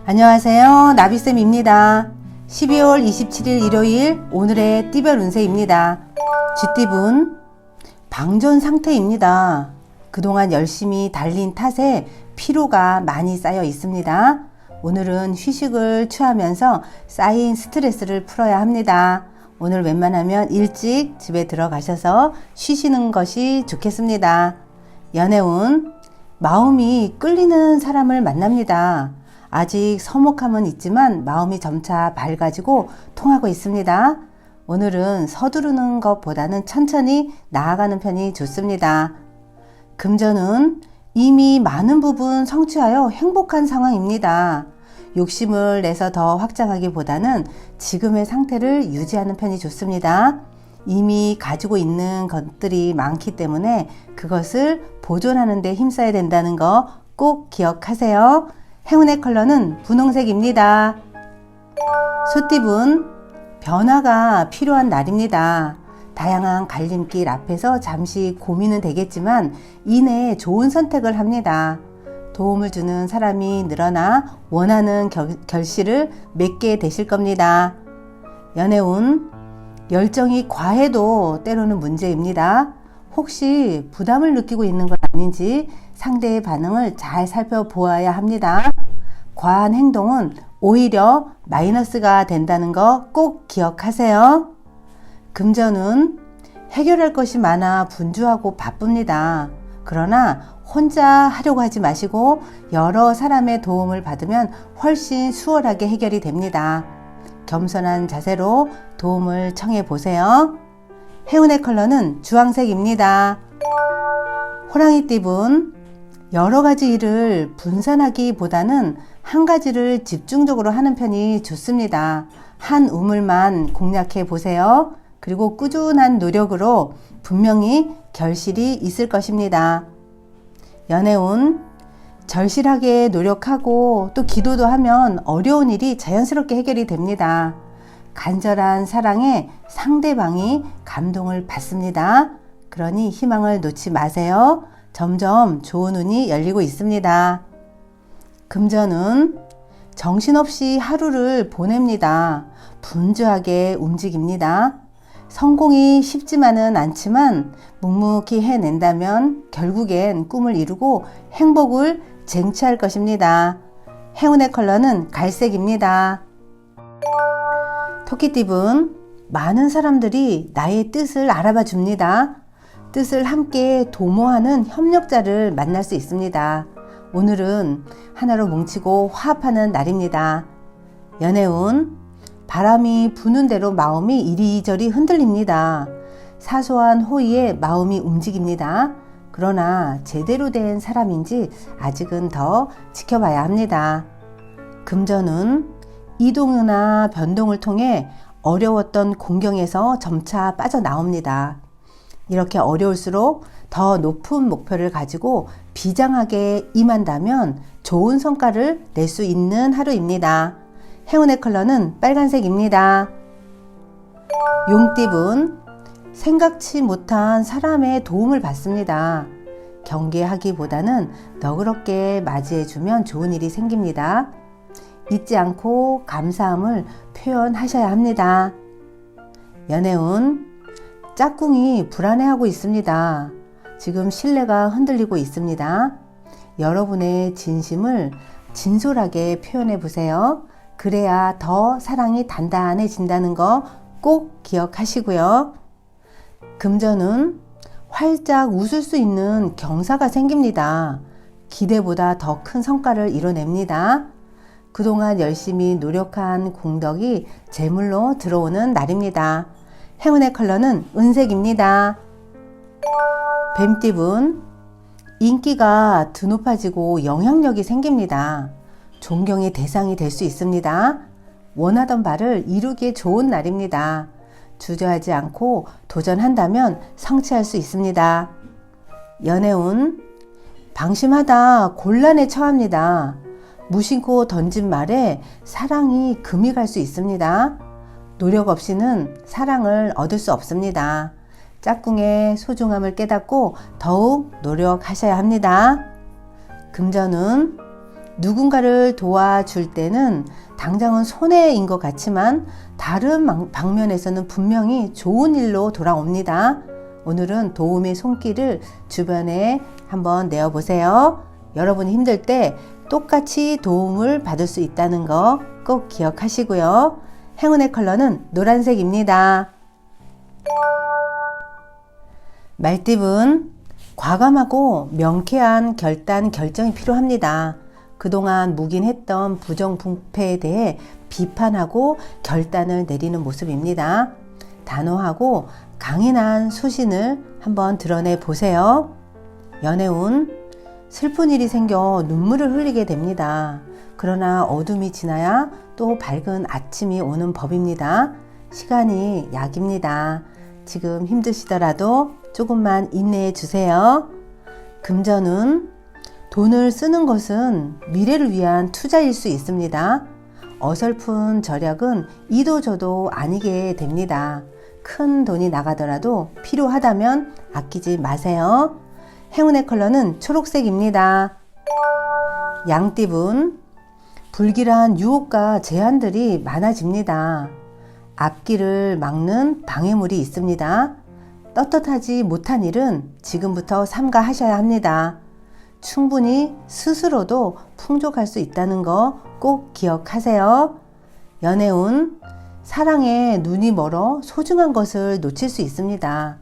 안녕하세요. 나비쌤입니다. 12월 27일 일요일 오늘의 띠별 운세입니다. 쥐띠분 방전 상태입니다. 그동안 열심히 달린 탓에 피로가 많이 쌓여 있습니다. 오늘은 휴식을 취하면서 쌓인 스트레스를 풀어야 합니다. 오늘 웬만하면 일찍 집에 들어가셔서 쉬시는 것이 좋겠습니다. 연애운 마음이 끌리는 사람을 만납니다. 아직 서먹함은 있지만 마음이 점차 밝아지고 통하고 있습니다. 오늘은 서두르는 것보다는 천천히 나아가는 편이 좋습니다. 금전은 이미 많은 부분 성취하여 행복한 상황입니다. 욕심을 내서 더 확장하기보다는 지금의 상태를 유지하는 편이 좋습니다. 이미 가지고 있는 것들이 많기 때문에 그것을 보존하는 데 힘써야 된다는 거 꼭 기억하세요. 행운의 컬러는 분홍색입니다. 소띠분 변화가 필요한 날입니다. 다양한 갈림길 앞에서 잠시 고민은 되겠지만 이내에 좋은 선택을 합니다. 도움을 주는 사람이 늘어나 원하는 결실을 맺게 되실 겁니다. 연애운 열정이 과해도 때로는 문제입니다. 혹시 부담을 느끼고 있는 건 아닌지 상대의 반응을 잘 살펴보아야 합니다. 과한 행동은 오히려 마이너스가 된다는 거 꼭 기억하세요. 금전은 해결할 것이 많아 분주하고 바쁩니다. 그러나 혼자 하려고 하지 마시고 여러 사람의 도움을 받으면 훨씬 수월하게 해결이 됩니다. 겸손한 자세로 도움을 청해 보세요. 행운의 컬러는 주황색입니다. 호랑이띠분 여러 가지 일을 분산하기보다는 한 가지를 집중적으로 하는 편이 좋습니다. 한 우물만 공략해 보세요. 그리고 꾸준한 노력으로 분명히 결실이 있을 것입니다. 연애운 절실하게 노력하고 또 기도도 하면 어려운 일이 자연스럽게 해결이 됩니다. 간절한 사랑에 상대방이 감동을 받습니다. 그러니 희망을 놓지 마세요. 점점 좋은 운이 열리고 있습니다. 금전은 정신없이 하루를 보냅니다. 분주하게 움직입니다. 성공이 쉽지만은 않지만 묵묵히 해낸다면 결국엔 꿈을 이루고 행복을 쟁취할 것입니다. 행운의 컬러는 갈색입니다. 토끼띠분 많은 사람들이 나의 뜻을 알아봐 줍니다. 뜻을 함께 도모하는 협력자를 만날 수 있습니다. 오늘은 하나로 뭉치고 화합하는 날입니다. 연애운 바람이 부는 대로 마음이 이리저리 흔들립니다. 사소한 호의에 마음이 움직입니다. 그러나 제대로 된 사람인지 아직은 더 지켜봐야 합니다. 금전은 이동이나 변동을 통해 어려웠던 공경에서 점차 빠져나옵니다. 이렇게 어려울수록 더 높은 목표를 가지고 비장하게 임한다면 좋은 성과를 낼 수 있는 하루입니다. 행운의 컬러는 빨간색입니다. 용띠분 생각지 못한 사람의 도움을 받습니다. 경계하기보다는 너그럽게 맞이해주면 좋은 일이 생깁니다. 잊지 않고 감사함을 표현하셔야 합니다. 연애운 짝꿍이 불안해하고 있습니다. 지금 신뢰가 흔들리고 있습니다. 여러분의 진심을 진솔하게 표현해 보세요. 그래야 더 사랑이 단단해진다는 거 꼭 기억하시고요. 금전은 활짝 웃을 수 있는 경사가 생깁니다. 기대보다 더 큰 성과를 이뤄냅니다. 그동안 열심히 노력한 공덕이 제물로 들어오는 날입니다. 행운의 컬러는 은색입니다. 뱀띠분 인기가 드높아지고 영향력이 생깁니다. 존경의 대상이 될 수 있습니다. 원하던 바를 이루기에 좋은 날입니다. 주저하지 않고 도전한다면 성취할 수 있습니다. 연애운 방심하다 곤란에 처합니다. 무심코 던진 말에 사랑이 금이 갈 수 있습니다. 노력 없이는 사랑을 얻을 수 없습니다. 짝꿍의 소중함을 깨닫고 더욱 노력하셔야 합니다. 금전은 누군가를 도와줄 때는 당장은 손해인 것 같지만 다른 방면에서는 분명히 좋은 일로 돌아옵니다. 오늘은 도움의 손길을 주변에 한번 내어보세요. 여러분이 힘들 때 똑같이 도움을 받을 수 있다는 거 꼭 기억하시고요. 행운의 컬러는 노란색입니다. 말띠분, 과감하고 명쾌한 결정이 필요합니다. 그동안 묵인했던 부정부패에 대해 비판하고 결단을 내리는 모습입니다. 단호하고 강인한 소신을 한번 드러내 보세요. 연애운, 슬픈 일이 생겨 눈물을 흘리게 됩니다. 그러나 어둠이 지나야 또 밝은 아침이 오는 법입니다. 시간이 약입니다. 지금 힘드시더라도 조금만 인내해 주세요. 금전운, 돈을 쓰는 것은 미래를 위한 투자일 수 있습니다. 어설픈 절약은 이도저도 아니게 됩니다. 큰 돈이 나가더라도 필요하다면 아끼지 마세요. 행운의 컬러는 초록색입니다. 양띠분, 불길한 유혹과 제한들이 많아집니다. 앞길을 막는 방해물이 있습니다. 떳떳하지 못한 일은 지금부터 삼가하셔야 합니다. 충분히 스스로도 풍족할 수 있다는 거 꼭 기억하세요. 연애운, 사랑에 눈이 멀어 소중한 것을 놓칠 수 있습니다.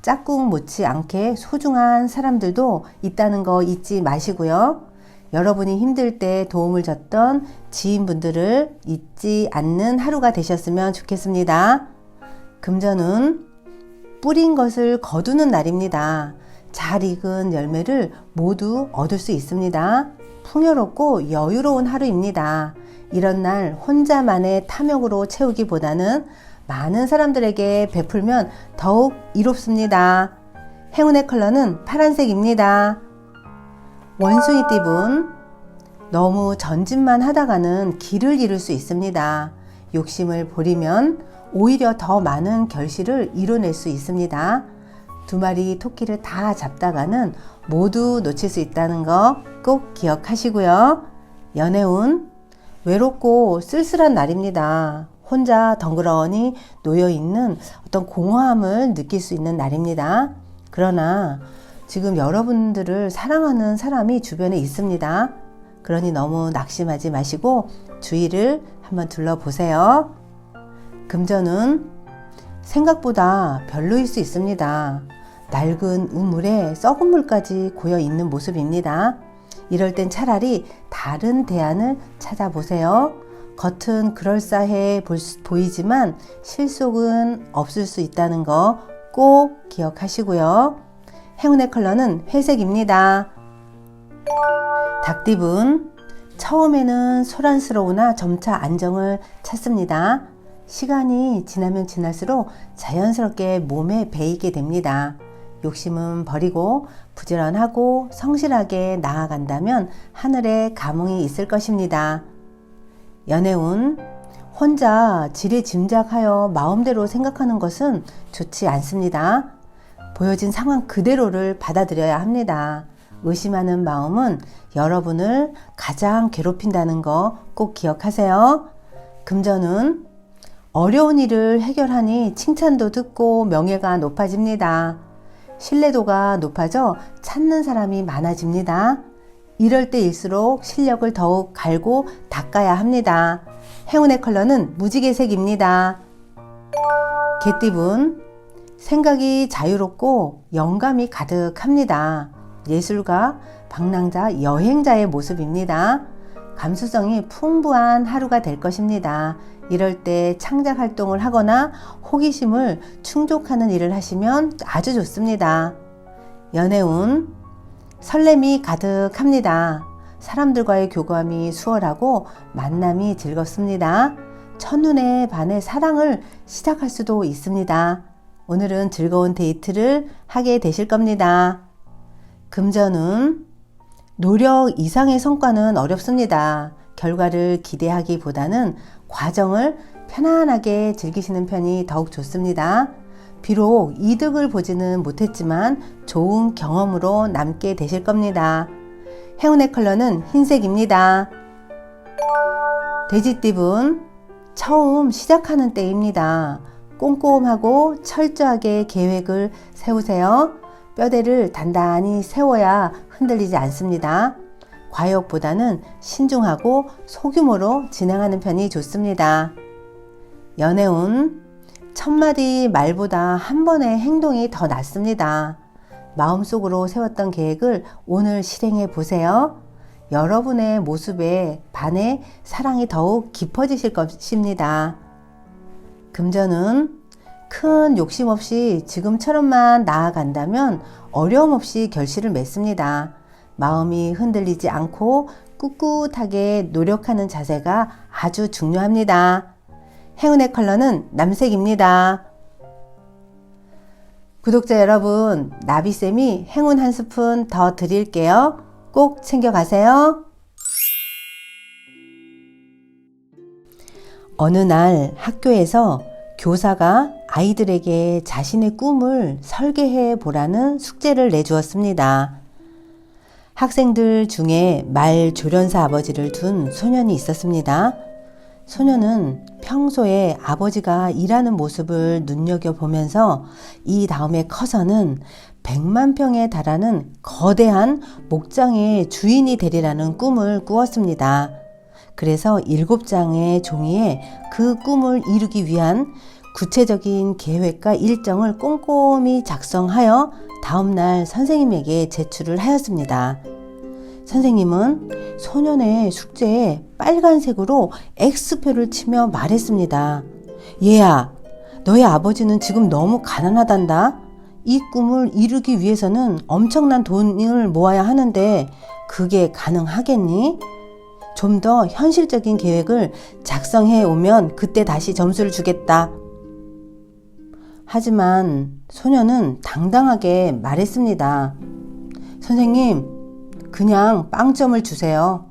짝꿍 못지 않게 소중한 사람들도 있다는 거 잊지 마시고요. 여러분이 힘들 때 도움을 줬던 지인분들을 잊지 않는 하루가 되셨으면 좋겠습니다. 금전운, 뿌린 것을 거두는 날입니다. 잘 익은 열매를 모두 얻을 수 있습니다. 풍요롭고 여유로운 하루입니다. 이런 날 혼자만의 탐욕으로 채우기보다는 많은 사람들에게 베풀면 더욱 이롭습니다. 행운의 컬러는 파란색입니다. 원숭이띠분, 너무 전진만 하다가는 길을 잃을 수 있습니다. 욕심을 부리면 오히려 더 많은 결실을 이뤄낼 수 있습니다. 두 마리 토끼를 다 잡다가는 모두 놓칠 수 있다는 거 꼭 기억하시고요. 연애운, 외롭고 쓸쓸한 날입니다. 혼자 덩그러니 놓여있는 어떤 공허함을 느낄 수 있는 날입니다. 그러나 지금 여러분들을 사랑하는 사람이 주변에 있습니다. 그러니 너무 낙심하지 마시고 주위를 한번 둘러보세요. 금전은 생각보다 별로일 수 있습니다. 낡은 우물에 썩은 물까지 고여 있는 모습입니다. 이럴 땐 차라리 다른 대안을 찾아보세요. 겉은 그럴싸해 보이지만 실속은 없을 수 있다는 거 꼭 기억하시고요. 행운의 컬러는 회색입니다. 닭띠분, 처음에는 소란스러우나 점차 안정을 찾습니다. 시간이 지나면 지날수록 자연스럽게 몸에 배이게 됩니다. 욕심은 버리고 부지런하고 성실하게 나아간다면 하늘에 감흥이 있을 것입니다. 연애운, 혼자 지레짐작하여 마음대로 생각하는 것은 좋지 않습니다. 보여진 상황 그대로를 받아들여야 합니다. 의심하는 마음은 여러분을 가장 괴롭힌다는 거 꼭 기억하세요. 금전운, 어려운 일을 해결하니 칭찬도 듣고 명예가 높아집니다. 신뢰도가 높아져 찾는 사람이 많아집니다. 이럴 때일수록 실력을 더욱 갈고 닦아야 합니다. 행운의 컬러는 무지개색입니다. 개띠분, 생각이 자유롭고 영감이 가득합니다. 예술가, 방랑자, 여행자의 모습입니다. 감수성이 풍부한 하루가 될 것입니다. 이럴 때 창작 활동을 하거나 호기심을 충족하는 일을 하시면 아주 좋습니다. 연애운, 설렘이 가득합니다. 사람들과의 교감이 수월하고 만남이 즐겁습니다. 첫눈에 반해 사랑을 시작할 수도 있습니다. 오늘은 즐거운 데이트를 하게 되실 겁니다. 금전운, 노력 이상의 성과는 어렵습니다. 결과를 기대하기보다는 과정을 편안하게 즐기시는 편이 더욱 좋습니다. 비록 이득을 보지는 못했지만 좋은 경험으로 남게 되실 겁니다. 행운의 컬러는 흰색입니다. 돼지띠분 처음 시작하는 때입니다. 꼼꼼하고 철저하게 계획을 세우세요. 뼈대를 단단히 세워야 흔들리지 않습니다. 과욕보다는 신중하고 소규모로 진행하는 편이 좋습니다. 연애운 천마디 말보다 한 번의 행동이 더 낫습니다. 마음속으로 세웠던 계획을 오늘 실행해 보세요. 여러분의 모습에 반해 사랑이 더욱 깊어지실 것입니다. 금전은 큰 욕심 없이 지금처럼만 나아간다면 어려움 없이 결실을 맺습니다. 마음이 흔들리지 않고 꿋꿋하게 노력하는 자세가 아주 중요합니다. 행운의 컬러는 남색입니다. 구독자 여러분, 나비쌤이 행운 한 스푼 더 드릴게요. 꼭 챙겨가세요. 어느 날 학교에서 교사가 아이들에게 자신의 꿈을 설계해 보라는 숙제를 내주었습니다. 학생들 중에 말 조련사 아버지를 둔 소년이 있었습니다. 소년은 평소에 아버지가 일하는 모습을 눈여겨보면서 이 다음에 커서는 100만 평에 달하는 거대한 목장의 주인이 되리라는 꿈을 꾸었습니다. 그래서 7장의 종이에 그 꿈을 이루기 위한 구체적인 계획과 일정을 꼼꼼히 작성하여 다음날 선생님에게 제출을 하였습니다. 선생님은 소년의 숙제에 빨간색으로 X표를 치며 말했습니다. 얘야, 너의 아버지는 지금 너무 가난하단다. 이 꿈을 이루기 위해서는 엄청난 돈을 모아야 하는데 그게 가능하겠니? 좀 더 현실적인 계획을 작성해 오면 그때 다시 점수를 주겠다. 하지만 소년은 당당하게 말했습니다. 선생님, 그냥 빵점을 주세요.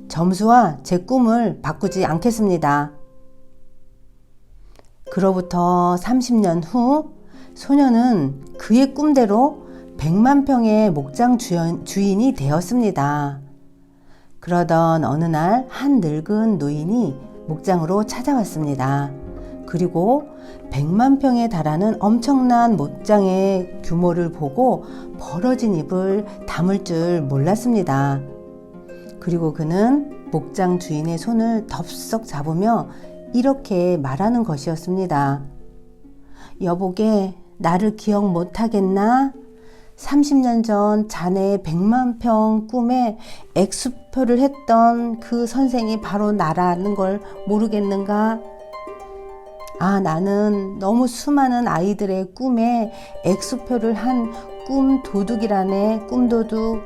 점수와 제 꿈을 바꾸지 않겠습니다. 그로부터 30년 후 소년은 그의 꿈대로 100만 평의 목장 주인이 되었습니다. 그러던 어느 날 한 늙은 노인이 목장으로 찾아왔습니다. 그리고 100만 평에 달하는 엄청난 목장의 규모를 보고 벌어진 입을 다물 줄 몰랐습니다. 그리고 그는 목장 주인의 손을 덥석 잡으며 이렇게 말하는 것이었습니다. 여보게, 나를 기억 못하겠나? 30년 전 자네의 100만 평 꿈에 X표를 했던 그 선생이 바로 나라는 걸 모르겠는가? 아, 나는 너무 수많은 아이들의 꿈에 X표를 한 꿈 도둑이라네, 꿈도둑.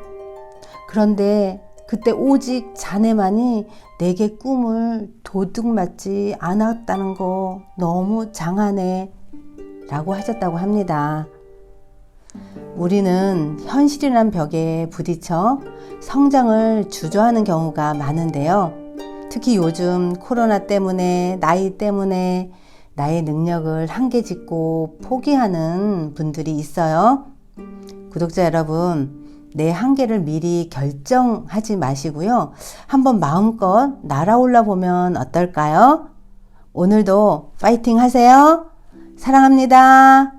그런데 그때 오직 자네만이 내게 꿈을 도둑 맞지 않았다는 거 너무 장하네 라고 하셨다고 합니다. 우리는 현실이란 벽에 부딪혀 성장을 주저하는 경우가 많은데요. 특히 요즘 코로나 때문에, 나이 때문에 나의 능력을 한계 짓고 포기하는 분들이 있어요. 구독자 여러분, 내 한계를 미리 결정하지 마시고요. 한번 마음껏 날아올라 보면 어떨까요? 오늘도 파이팅 하세요. 사랑합니다.